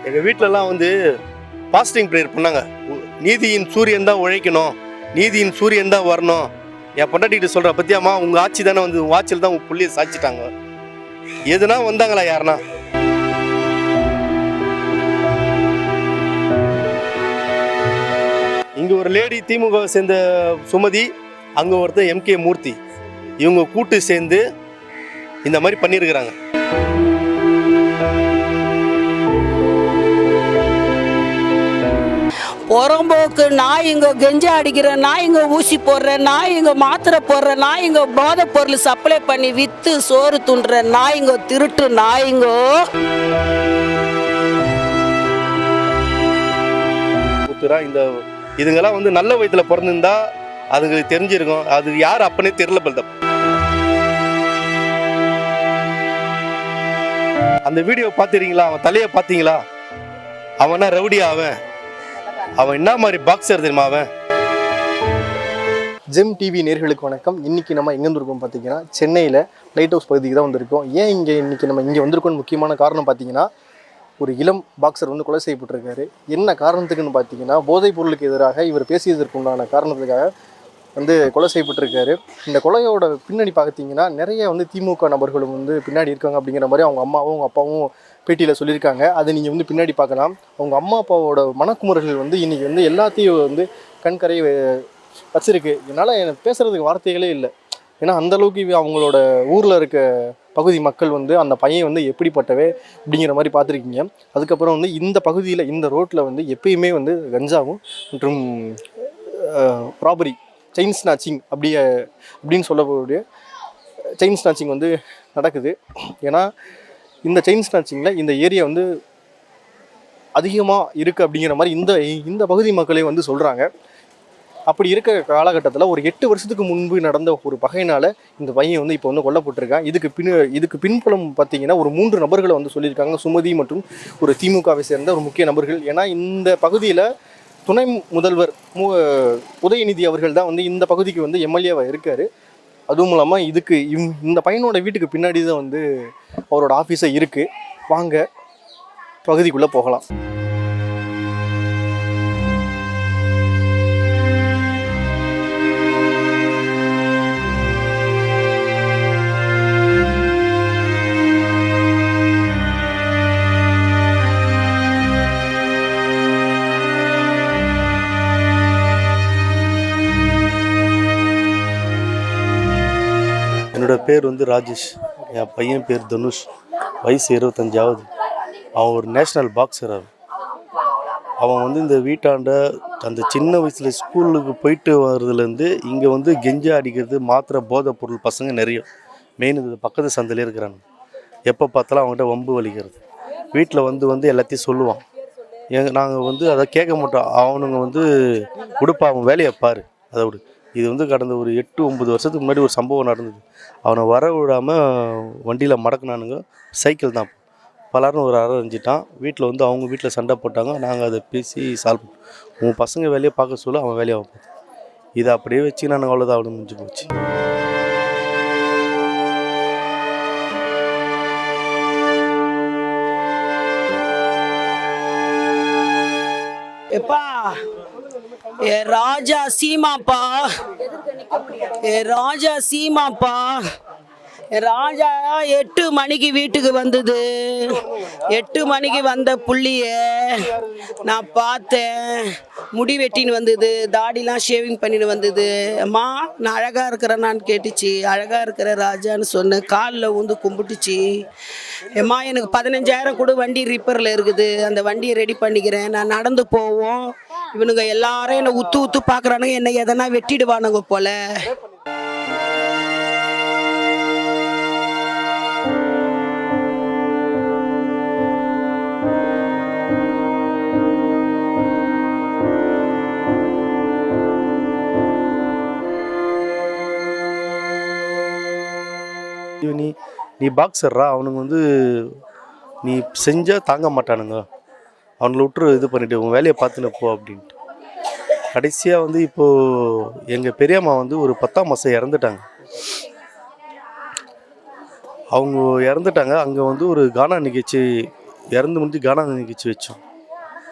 எங்கள் வீட்டிலலாம் வந்து பாஸ்டிங் ப்ரேயர் பண்ணாங்க. நீதியின் சூரியன் தான் உழைக்கணும், நீதியின் சூரியன் தான் வரணும். என் பொண்டாட்டிகிட்ட சொல்கிற பற்றியாம்மா உங்கள் ஆட்சி தானே வந்து உங்கள் ஆட்சியில் தான் உங்கள் புள்ளியை சாய்ச்சிட்டாங்க. எதுனா வந்தாங்களா யாருனா? இங்கே ஒரு லேடி திமுகவை சேர்ந்த சுமதி, அங்கே ஒருத்தர் MK மூர்த்தி, இவங்க கூட்டு சேர்ந்து இந்த மாதிரி பண்ணியிருக்கிறாங்க. புறம்போக்கு நான் இங்கே கெஞ்ச அடிக்கிறேன், நான் இங்கே ஊசி போடுறேன், நான் இங்கே மாத்திரை போடுறேன், நான் இங்கே போதை பொருள் சப்ளை பண்ணி விற்று சோறு துண்டுறேன், நான் இங்கே திருட்டு நாய்ங்கோ. இந்த இதுங்கெல்லாம் வந்து நல்ல வயதில் பிறந்திருந்தா அதுங்களுக்கு தெரிஞ்சிருக்கும். அது யார் அப்பனே தெரியல. பல்தப் அந்த வீடியோ பார்த்துறீங்களா? அவன் தலையை பார்த்தீங்களா? அவனா ரவுடியா? அவன் என்ன மாதிரி பாக்ஸர் தெரியுமா? அவன் ஜெம் டிவி நேர்களுக்கு வணக்கம். இன்றைக்கி நம்ம எங்கே வந்திருக்கோம் பார்த்தீங்கன்னா, சென்னையில் லைட் ஹவுஸ் பகுதிக்கு தான் வந்திருக்கோம். ஏன் இன்றைக்கி நம்ம இங்கே வந்திருக்கோம்னு முக்கியமான காரணம் பார்த்தீங்கன்னா, ஒரு இளம் பாக்ஸர் வந்து கொலை செய்யப்பட்டிருக்காரு. என்ன காரணத்துக்குன்னு பார்த்தீங்கன்னா, போதைப் பொருளுக்கு எதிராக இவர் பேசியதற்கு உண்டான காரணத்துக்காக வந்து கொலை செய்யப்பட்டிருக்காரு. இந்த கொலையோட பின்னணி பார்த்தீங்கன்னா, நிறைய வந்து திமுக நபர்களும் வந்து பின்னாடி இருக்காங்க அப்படிங்கிற மாதிரி அவங்க அம்மாவும் அவங்க அப்பாவும் பேட்டியில் சொல்லியிருக்காங்க. அதை நீங்கள் வந்து பின்னாடி பார்க்கலாம். அவங்க அம்மா அப்பாவோட மனக்குமுறைகள் வந்து இன்றைக்கி வந்து எல்லாத்தையும் வந்து கண்கரை வச்சிருக்கு. என்னால் எனக்கு பேசுகிறதுக்கு வார்த்தைகளே இல்லை. ஏன்னா அந்தளவுக்கு அவங்களோட ஊரில் இருக்க பகுதி மக்கள் வந்து அந்த பையன் வந்து எப்படிப்பட்டவே அப்படிங்கிற மாதிரி பார்த்துருக்கீங்க. அதுக்கப்புறம் வந்து இந்த பகுதியில் இந்த ரோட்டில் வந்து எப்பயுமே வந்து கஞ்சாவும் மற்றும் ராபரி, செயின் ஸ்நாச்சிங் அப்படின்னு சொல்லக்கூடிய செயின் ஸ்நாச்சிங் வந்து நடக்குது. ஏன்னா இந்த செயின் ஸ்நாச்சிங்கில் இந்த ஏரியா வந்து அதிகமாக இருக்குது அப்படிங்கிற மாதிரி இந்த பகுதி மக்களே வந்து சொல்கிறாங்க. அப்படி இருக்க காலகட்டத்தில் ஒரு 8 வருஷத்துக்கு முன்பு நடந்த ஒரு பகையினால் இந்த பையன் வந்து இப்போ வந்து கொல்லப்பட்டிருக்கான். இதுக்கு பின்புலம் பார்த்தீங்கன்னா ஒரு 3 நபர்களை வந்து சொல்லியிருக்காங்க. சுமதி மற்றும் ஒரு திமுகவை சேர்ந்த ஒரு முக்கிய நபர்கள். ஏன்னா இந்த பகுதியில் துணை முதல்வர் உதயநிதி அவர்கள் தான் வந்து இந்த பகுதிக்கு வந்து எம்எல்ஏவாக இருக்கார். அதுவும் இல்லாமல் இந்த பையனோட வீட்டுக்கு பின்னாடி தான் வந்து அவரோட ஆஃபீஸே இருக்குது. வாங்க பகுதிக்குள்ளே போகலாம். என்னோட பேர் வந்து ராஜேஷ், என் பையன் பேர் தனுஷ், வயசு 25 ஆகுது. அவன் ஒரு நேஷ்னல் பாக்ஸர். அவன் வந்து இந்த வீட்டாண்ட அந்த சின்ன வயசில் ஸ்கூலுக்கு போயிட்டு வர்றதுலேருந்து இங்கே வந்து கெஞ்சா அடிக்கிறது, மாத்திரை போதை பொருள் பசங்க நிறைய மெயின் இது பக்கத்து சந்தையிலே இருக்கிறாங்க. எப்போ பார்த்தாலும் அவங்ககிட்ட வம்பு வலிக்கிறது. வீட்டில் வந்து எல்லாத்தையும் சொல்லுவான். நாங்கள் வந்து அதை கேட்க மாட்டோம். அவனுங்க வந்து கொடுப்பா, அவன் வேலையை பாரு, அதை விடு. இது வந்து கடந்த ஒரு 8-9 வருஷத்துக்கு முன்னாடி ஒரு சம்பவம் நடந்தது. அவனை வர விடாமல் வண்டியில் மடக்குனானுங்க. சைக்கிள் தான். பலரும் ஒரு அரை அரைஞ்சிட்டான். வீட்டில் வந்து அவங்க வீட்டில் சண்டை போட்டாங்க. நாங்கள் அதை பேசி சால்வ் பண்ணோம். உன் பசங்க வேலையை பார்க்க சொல்ல, அவன் வேலையை பார்த்து இதை அப்படியே வச்சு நாங்கள் அவ்வளோதான், அவ்வளோ முடிஞ்சு போச்சு. எப்பா ஏ ராஜா சீமாப்பா, ஏ ராஜா சீமாப்பா, ராஜா 8 மணிக்கு வீட்டுக்கு வந்தது. 8 மணிக்கு வந்த புள்ளிய நான் பார்த்தேன். முடி வெட்டின்னு வந்தது, தாடிலாம் ஷேவிங் பண்ணின்னு வந்தது. அம்மா நான் அழகாக இருக்கிறேன்னான்னு கேட்டுச்சு. அழகாக இருக்கிற ராஜான்னு சொன்னேன். காலில் வந்து கும்பிட்டுச்சு. அம்மா எனக்கு 15,000 கூட வண்டி ரிப்பேரில் இருக்குது, அந்த வண்டியை ரெடி பண்ணிக்கிறேன், நான் நடந்து போவோம். இவனுங்க எல்லாரும் என்னை உத்து பார்க்குறானுங்க, என்னை எதனா வெட்டிடுவானுங்க போல. நீ பாக்ஸர்ரா, அவனுங்க வந்து நீ செஞ்சால் தாங்க மாட்டானுங்க, அவங்கள விட்டுரு, இது பண்ணிவிட்டு உன் வேலையை பார்த்துன்னு போ அப்படின்ட்டு. கடைசியாக வந்து இப்போது எங்கள் பெரியம்மா வந்து ஒரு 10ஆம் மாதம் இறந்துட்டாங்க. அவங்க இறந்துட்டாங்க. அங்கே வந்து ஒரு கானா நிகழ்ச்சி இறந்து முடிஞ்சு கானா நிகழ்ச்சி வச்சோம்.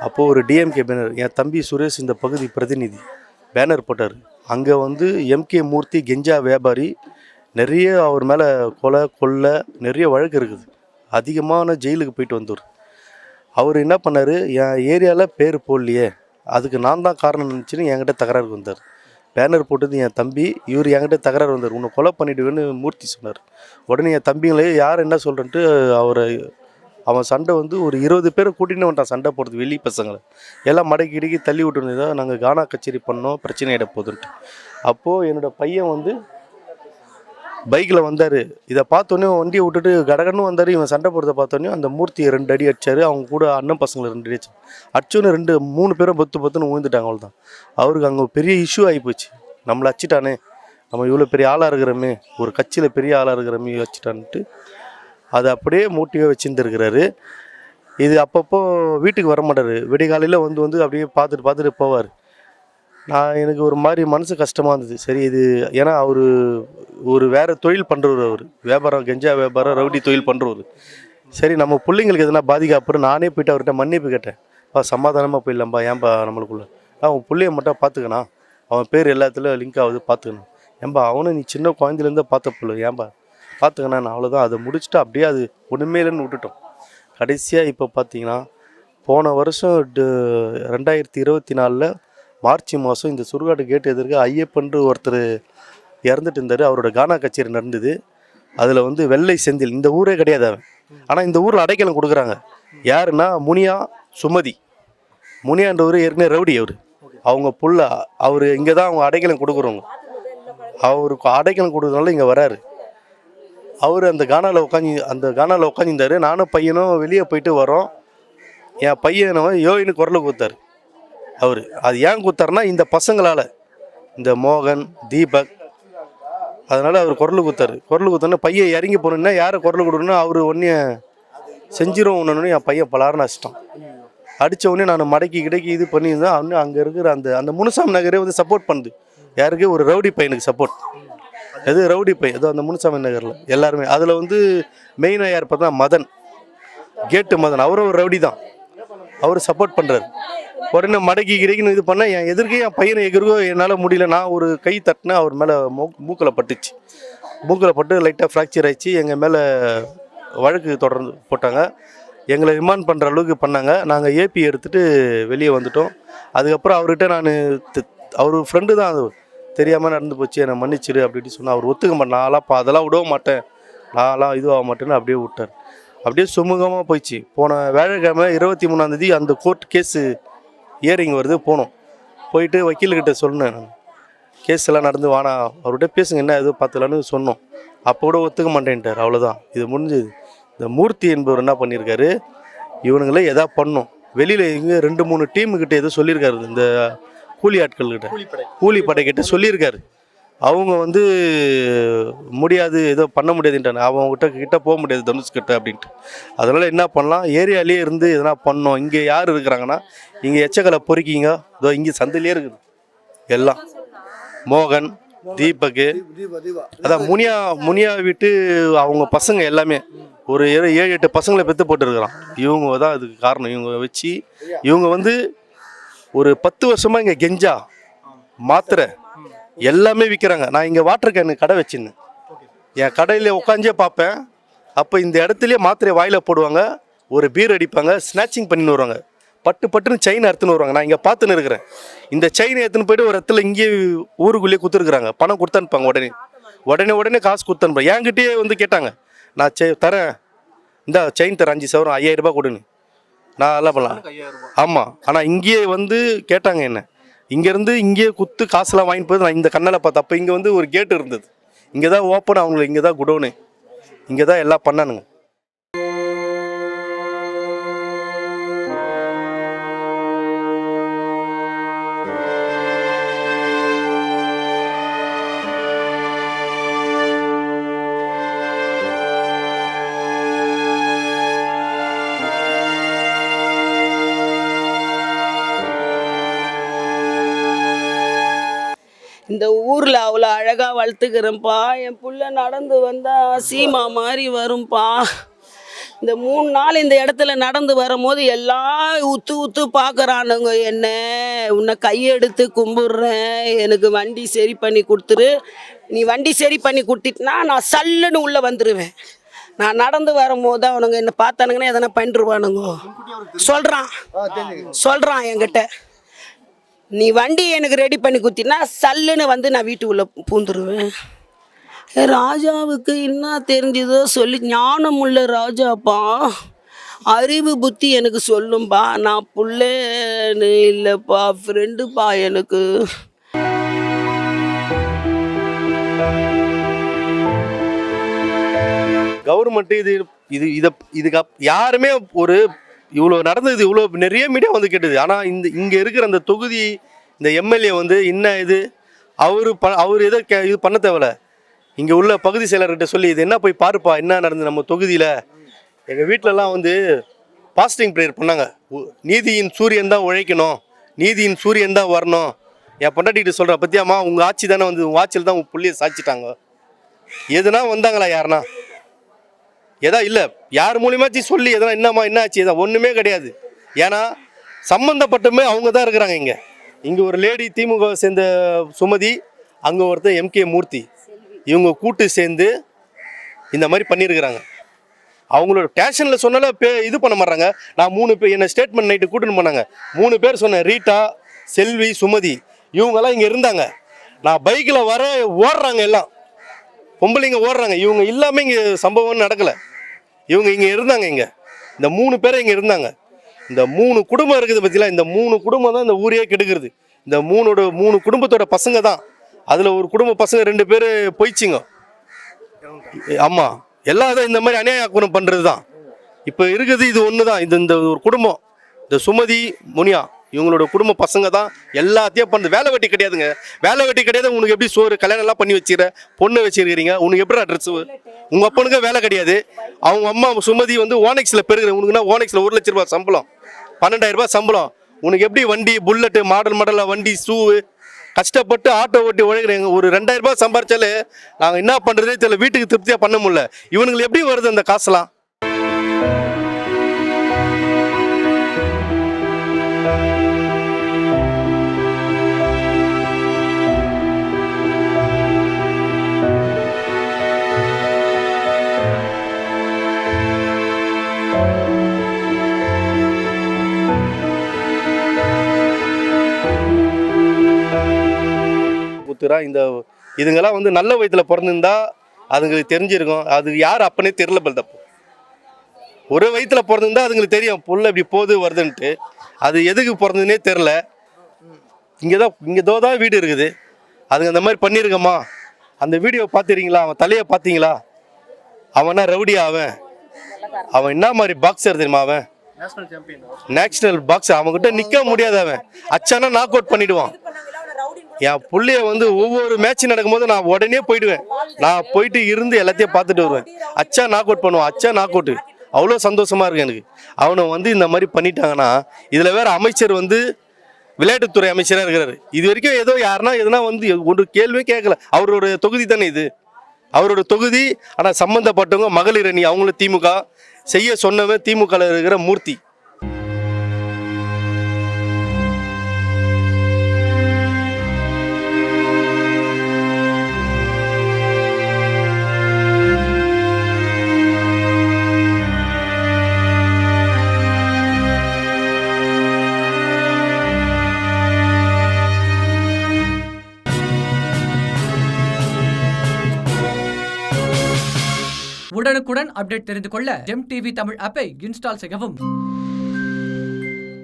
அப்போது ஒரு டிஎம்கே பேனர், என் தம்பி சுரேஷ் இந்த பகுதி பிரதிநிதி பேனர் போட்டார். அங்கே வந்து எம்கே மூர்த்தி கெஞ்சா வியாபாரி, நிறைய அவர் மேலே கொள்ளை நிறைய வழக்கு இருக்குது. அதிகமான ஜெயிலுக்கு போயிட்டு வந்தவர். அவர் என்ன பண்ணார், என் ஏரியாவில் பேர் போடலையே, அதுக்கு நான் தான் காரணம் நினச்சின்னு என்கிட்ட தகராறுக்கு வந்தார். பேனர் போட்டது என் தம்பி, இவர் என்கிட்ட தகராறு வந்தார். உன்னை கொலை பண்ணிவிடுவேன்னு மூர்த்தி சொன்னார். உடனே என் தம்பிங்களே யார் என்ன சொல்கிறேன்ட்டு அவன் சண்டை வந்து ஒரு 20 பேரை கூட்டின்னு வந்துட்டான் சண்டை போடுறது, வெளி பசங்களை எல்லாம் மடக்கி இடுக்கி தள்ளி விட்டுருந்ததா, நாங்கள் கானா கச்சேரி பண்ணோம், பிரச்சனை ஆகிட போகுதுன்ட்டு. அப்போது என்னோடய பையன் வந்து பைக்கில் வந்தார். இதை பார்த்தோன்னே வண்டியை விட்டுட்டு கடகன்னு வந்தார். இவன் சண்டை போடுறத பார்த்தோன்னே அந்த மூர்த்தியை 2 அடி அடித்தார். அவங்க கூட அண்ணன் பசங்களை 2 அடி அடிச்சார். அடிச்சோன்னு 3 பேரும் பொத்துன்னு விழுந்துட்டாங்க. அவ்வளோதான். அவருக்கு அங்கே பெரிய இஷ்யூ ஆகிப்போச்சு. நம்மளை அடிச்சிட்டானே, நம்ம இவ்வளோ பெரிய ஆளாக இருக்கிறோமே, ஒரு கட்சியில் பெரிய ஆளாக இருக்கிறோமே வச்சுட்டான்ட்டு அதை அப்படியே மோட்டிவாக வச்சுருந்துருக்கிறாரு. இது அப்பப்போ வீட்டுக்கு வர மாட்டார். விடிகாலையில் வந்து அப்படியே பார்த்துட்டு போவார். எனக்கு ஒரு மாதிரி மனசு கஷ்டமாக இருந்தது. சரி இது ஏன்னா அவர் ஒரு வேறு தொழில் பண்ணுறவர், அவர் வியாபாரம் கெஞ்சா வியாபாரம் ரவுடி தொழில் பண்ணுறவர். சரி நம்ம பிள்ளைங்களுக்கு எதுனா பாதிக்காப்புறம் நானே போய்ட்டு அவர்கிட்ட மன்னிப்பு கேட்டேன். சமாதானமாக போயிடலாம்பா, ஏன்பா நம்மளுக்குள்ள அவன் பிள்ளைய மட்டும் பார்த்துக்கணும், அவன் பேர் எல்லாத்துலேயும் லிங்க் ஆகுது பார்த்துக்கணும். ஏன்பா அவனை நீ சின்ன குழந்தையிலேருந்தே பார்த்த பிள்ளை, ஏன்பா பார்த்துக்கண்ணா, அவ்வளோதான். அதை முடிச்சுட்டு அப்படியே அது ஒன்றுமே இல்லைன்னு விட்டுட்டோம். கடைசியாக இப்போ பார்த்தீங்கன்னா போன வருஷம் 2024 மார்ச் மாதம் இந்த சுடுகாடு கேட்டு எதிர்க்க ஐயப்பன்று ஒருத்தர் இறந்துட்டு இருந்தார். அவரோட கானா கச்சேரி நடந்தது. அதில் வந்து வெள்ளை செந்தில், இந்த ஊரே கிடையாது அவன், ஆனால் இந்த ஊரில் அடைக்கலம் கொடுக்குறாங்க. யாருன்னா முனியா சுமதி. முனியான்றவர் ஏற்கனவே ரவுடி. அவங்க புள்ள அவர் இங்கே தான் அவங்க அடைக்கலம் கொடுக்குறவங்க. அவருக்கு அடைக்கலம் கொடுக்குறதுனால இங்கே வராரு. அவர் அந்த கானாவில் உட்காந்துருந்தார். நானும் பையனும் வெளியே போயிட்டு வரோம். என் பையனை யோகின்னு குரலை கொடுத்தாரு. அவர் அது ஏன் கொடுத்தாருன்னா இந்த பசங்களால், இந்த மோகன் தீபக், அதனால் அவர் குரல் கொடுத்தோன்னே பையன் இறங்கி போகணுன்னா யாரை குரல் கொடுக்கணுன்னா அவர் ஒன்றே செஞ்சிரும் ஒன்று. என் பையன் பலாருன்னு அடிச்சிட்டான். அடித்த உடனே நான் மடக்கி கிடைக்கி இது பண்ணியிருந்தேன். அவனு அங்கே இருக்கிற அந்த முனுசாமி நகரே வந்து சப்போர்ட் பண்ணுது. யாருக்கு? ஒரு ரவுடி பையனுக்கு சப்போர்ட். எது ரவுடி பையன் ஏதோ அந்த முனுசாமி நகரில் எல்லாருமே. அதில் வந்து மெயினாக யார் பார்த்தா மதன், கேட்டு மதன், அவரும் ஒரு ரவுடி தான். அவர் சப்போர்ட் பண்ணுறாரு. உடனே மடக்கி கிடைக்குன்னு இது பண்ணால் என் எதிர்க்கே என் பையனை எதிர்க்கோ என்னால் முடியல. நான் ஒரு கை தட்டினேன், அவர் மேலே மூக்கில் பட்டுச்சு. மூக்கில் பட்டு லைட்டாக ஃப்ராக்சர் ஆகிடுச்சு. எங்கள் மேலே வழக்கு தொடர்ந்து போட்டாங்க. எங்களை ரிமாண்ட் பண்ணுற அளவுக்கு பண்ணாங்க. நாங்கள் ஏபி எடுத்துகிட்டு வெளியே வந்துட்டோம். அதுக்கப்புறம் அவர்கிட்ட நான் அவர் ஃப்ரெண்டு தான், அது தெரியாமல் நடந்து போச்சு, என்னை மன்னிச்சிடு அப்படி சொன்னால் அவர் ஒத்துக்க மாட்டேன். நான்லாம் அதெல்லாம் விடவே மாட்டேன், நான்லாம் இதுவாக மாட்டேன்னு அப்படியே விட்டார். அப்படியே சுமூகமாக போயிடுச்சு. போன வியாழக்கிழமை 23ஆம் அந்த கோர்ட் கேஸு ஹியரிங் வருது. போயிட்டு வக்கீல்கிட்ட சொன்னேன், நான் கேஸ் எல்லாம் நடந்து வானா அவர்கிட்ட பேசுங்க, என்ன எதுவும் பார்த்துலான்னு சொன்னோம். அப்போ கூட ஒத்துக்க மாட்டேன்ட்டார். அவ்வளோதான், இது முடிஞ்சது. இந்த மூர்த்தி என்பவர் என்ன பண்ணியிருக்காரு, இவனுங்களே எதா பண்ணும் வெளியில் இங்கே 2-3 டீமுக்கிட்ட எதோ சொல்லியிருக்காரு. இந்த கூலி ஆட்கள்கிட்ட, கூலி படைக்கிட்ட சொல்லியிருக்காரு. அவங்க வந்து முடியாது, ஏதோ பண்ண முடியாதுன்ட்டாங்க. அவங்ககிட்ட போக முடியாது தனுஷ்கிட்ட அப்படின்ட்டு. அதனால் என்ன பண்ணலாம், ஏரியாலேயே இருந்து எதனா பண்ணோம். இங்கே யார் இருக்கிறாங்கன்னா, இங்கே எச்சக்கலை பொறுக்கிங்க, இதோ இங்கே சந்தையிலே இருக்குது எல்லாம். மோகன், தீபக்கு, அதான் முனியா விட்டு அவங்க பசங்க எல்லாமே ஒரு 7-8 பசங்களை பெற்று போட்டுருக்குறான். இவங்க தான் அதுக்கு காரணம். இவங்க வச்சு இவங்க வந்து ஒரு 10 வருஷமாக இங்கே கெஞ்சா மாத்திரை எல்லாமே விற்கிறாங்க. நான் இங்கே வாட்டர் கேனு கடை வச்சுருந்தேன். என் கடையில் உட்காந்தே பார்ப்பேன். அப்போ இந்த இடத்துலையே மாத்திரையை வாயில் போடுவாங்க, ஒரு பீர் அடிப்பாங்க, ஸ்நாச்சிங் பண்ணின்னு வருவாங்க, பட்டுன்னு செயின் அறுத்துன்னு வருவாங்க. நான் இங்கே பார்த்துன்னு இருக்கிறேன். இந்த செயினை எடுத்துன்னு போய்ட்டு ஒரு இடத்துல இங்கேயே ஊருக்குள்ளேயே கொடுத்துருக்குறாங்க. பணம் கொடுத்தனுப்பாங்க. உடனே காசு கொடுத்தனுப்பேன். என்கிட்டயே வந்து கேட்டாங்க, நான் தரேன், இந்த செயின் தரேன் 5 சவரம் 5000 ரூபாய் கொடுன்னு. நான் எல்லாம் பண்ணலாம். ஆமாம், ஆனால் இங்கேயே வந்து கேட்டாங்க என்ன, இங்கேருந்து இங்கேயே குத்து காசுலாம் வாங்கிட்டு போய் நான் இந்த கண்ணால் பார்த்தேன். அப்போ இங்கே வந்து ஒரு கேட்டு இருந்தது. இங்கே தான் ஓப்பன், அவங்களுக்கு இங்கே தான் குடோனு, இங்கே தான் எல்லாம் பண்ணானுங்க. இந்த ஊரில் அவ்வளோ அழகாக வளர்த்துக்கிறேன்ப்பா. என் புள்ள நடந்து வந்தால் சீமா மாதிரி வரும்பா. இந்த 3 நாள் இந்த இடத்துல நடந்து வரும்போது எல்லாம் உத்து உத்து பார்க்குறானுங்க என்ன. உன்னை கையெடுத்து கும்பிட்றேன், எனக்கு வண்டி சரி பண்ணி கொடுத்துரு. நீ வண்டி சரி பண்ணி கொடுத்துட்டுனா நான் சல்லுன்னு உள்ளே வந்துடுவேன். நான் நடந்து வரும்போது அவனுங்க என்ன பார்த்தானுங்கன்னா எதனா பண்ணிருவானுங்க. சொல்கிறான் என்கிட்ட, நீ வண்டி எனக்கு ரெடி பண்ணி கொடுத்தினா சல்லுன்னு வந்து நான் வீட்டுக்குள்ளே பூந்துருவேன். ராஜாவுக்கு என்ன தெரிஞ்சதோ சொல்லி, ஞானமுள்ள ராஜாப்பா, அறிவு புத்தி எனக்கு சொல்லும்பா. நான் புள்ளன்னு இல்லைப்பா, ஃப்ரெண்டுப்பா எனக்கு. கவர்மெண்ட்டு இதுக்கு யாருமே ஒரு இவ்வளோ நடந்தது, இவ்வளோ நிறைய மீடியா வந்து கேட்டது. ஆனால் இங்கே இருக்கிற அந்த தொகுதி இந்த எம்எல்ஏ வந்து அவர் எதோ இது பண்ண தேவையில்ல. இங்கே உள்ள பகுதி செயலர்கிட்ட சொல்லி இது என்ன போய் பாருப்பா என்ன நடந்தது நம்ம தொகுதியில். எங்கள் வீட்டிலலாம் வந்து பாஸ்டிங் ப்ரேயர் பண்ணாங்க. நீதியின் சூரியன் தான் உழைக்கணும், நீதியின் சூரியன் தான் வரணும். என் பொண்டாட்டிகிட்ட சொல்கிற பற்றியாம்மா, உங்கள் ஆட்சி தானே வந்து உங்கள் ஆட்சியில் தான் உங்கள் புள்ளியை சாய்ச்சிட்டாங்க. எதுனா வந்தாங்களா யாருனா? எதா இல்லை, யார் மூலியமாச்சு சொல்லி எதனா என்னம்மா என்ன ஆச்சு, எதா ஒன்றுமே கிடையாது. ஏன்னா சம்மந்தப்பட்டமே அவங்க தான் இருக்கிறாங்க. இங்கே ஒரு லேடி திமுக சேர்ந்த சுமதி, அங்கே ஒருத்தர் எம்கே மூர்த்தி, இவங்க கூட்டு சேர்ந்து இந்த மாதிரி பண்ணியிருக்கிறாங்க. அவங்களோட ஸ்டேஷனில் சொன்னால இது பண்ண மாட்டாங்க. நான் 3 பேர் என்னை ஸ்டேட்மெண்ட் நைட்டு கூட்டுன்னு போனாங்க. 3 பேர் சொன்னேன், ரீட்டா, செல்வி, சுமதி, இவங்கெல்லாம் இங்கே இருந்தாங்க. நான் பைக்கில் வர ஓடுறாங்க, எல்லாம் பொம்பளைங்க ஓடுறாங்க. இவங்க இல்லாமல் இங்கே சம்பவம் நடக்கலை. இவங்க இங்கே இருந்தாங்க. இந்த 3 பேரை இங்கே இருந்தாங்க. இந்த 3 குடும்பம் இருக்குது பற்றிலாம், இந்த 3 குடும்பம் தான் இந்த ஊரையே கெடுக்கிறது. இந்த 3 குடும்பத்தோட பசங்க தான். அதில் ஒரு குடும்ப பசங்க 2 பேர் போயிடுச்சிங்க. ஆமாம், எல்லாம் தான் இந்த மாதிரி அநியாயம் பண்ணுறது தான் இப்போ இருக்குது. இது ஒன்று தான். இந்த ஒரு குடும்பம், இந்த சுமதி, முனியா, இவங்களோட குடும்ப பசங்க தான் எல்லாத்தையும் பண்ணுறது. வேலை வெட்டி கிடையாதுங்க, வேலை வெட்டி கிடையாது. உனக்கு எப்படி சோறு கல்யாணம்லாம் பண்ணி வச்சுக்கிற, பொண்ணு வச்சுருக்கிறீங்க, உனக்கு எப்படி ட்ரெஸ்ஸு? உங்கள் அப்பனுக்கு வேலை கிடையாது. அவங்க அம்மா சுமதி வந்து ஓனெக்ஸில் பெருகிற, உனக்குன்னா ஓனெக்ஸில் 1 லட்ச ரூபா சம்பளம், 12,000 ரூபாய் சம்பளம். உனக்கு எப்படி வண்டி, புல்லட்டு, மாடலாக வண்டி, ஷூவு, கஷ்டப்பட்டு ஆட்டோ ஓட்டி உழைக்கிறேங்க. ஒரு 2,000 ரூபாய் சம்பாரிச்சாலே நாங்கள் என்ன பண்ணுறதே தெரியல, வீட்டுக்கு திருப்தியாக பண்ண முடியல. இவனுங்களுக்கு எப்படி வருது அந்த காசுலாம்? இதுங்கெல்லாம் வந்து நல்ல வயதில் பிறந்திருந்தா அதுங்களுக்கு தெரிஞ்சிருக்கும். அது யார் அப்பனே தெரியல. தப்பு ஒரு வயிற்றில் பிறந்திருந்தா அதுங்களுக்கு தெரியும் புள்ள இப்படி போது வருதுன்ட்டு. அது எதுக்கு பிறந்ததுன்னே தெரில. இங்கே தான் வீடு இருக்குது. அதுங்க அந்த மாதிரி பண்ணியிருக்கம்மா. அந்த வீடியோ பார்த்துறீங்களா? அவன் தலையை பார்த்தீங்களா? அவனா ரவுடியா? அவன் என்ன மாதிரி பாக்ஸர் தெரியுமா? அவன் நேஷனல் பாக்ஸர். அவன்கிட்ட நிற்க முடியாது. அவன் அச்சானா நாக் அவுட் பண்ணிடுவான். என் புள்ளைய வந்து ஒவ்வொரு மேட்ச் நடக்கும்போது நான் உடனே போயிடுவேன். நான் போயிட்டு இருந்து எல்லாத்தையும் பார்த்துட்டு வருவேன். அச்சா நாக் அவுட் பண்ணுவான், அச்சா நாக் அவுட்டு. அவ்வளோ சந்தோஷமா இருக்கு எனக்கு. அவனை வந்து இந்த மாதிரி பண்ணிட்டாங்கன்னா, இதில் வேற அமைச்சர் வந்து விளையாட்டுத்துறை அமைச்சராக இருக்கிறாரு. இது வரைக்கும் ஏதோ யாருன்னா எதுனா வந்து ஒரு கேள்வியே கேட்கல. அவரோட தொகுதி தானே இது, அவரோட தொகுதி. ஆனால் சம்மந்தப்பட்டவங்க மகளிர் அணி, அவங்களும் திமுக செய்ய சொன்னவன் திமுக இருக்கிற மூர்த்தி. உடனுக்குடன் அப்டேட் தெரிந்து கொள்ள ஜெம் டிவி தமிழ் ஆப்பை இன்ஸ்டால் செய்யவும்.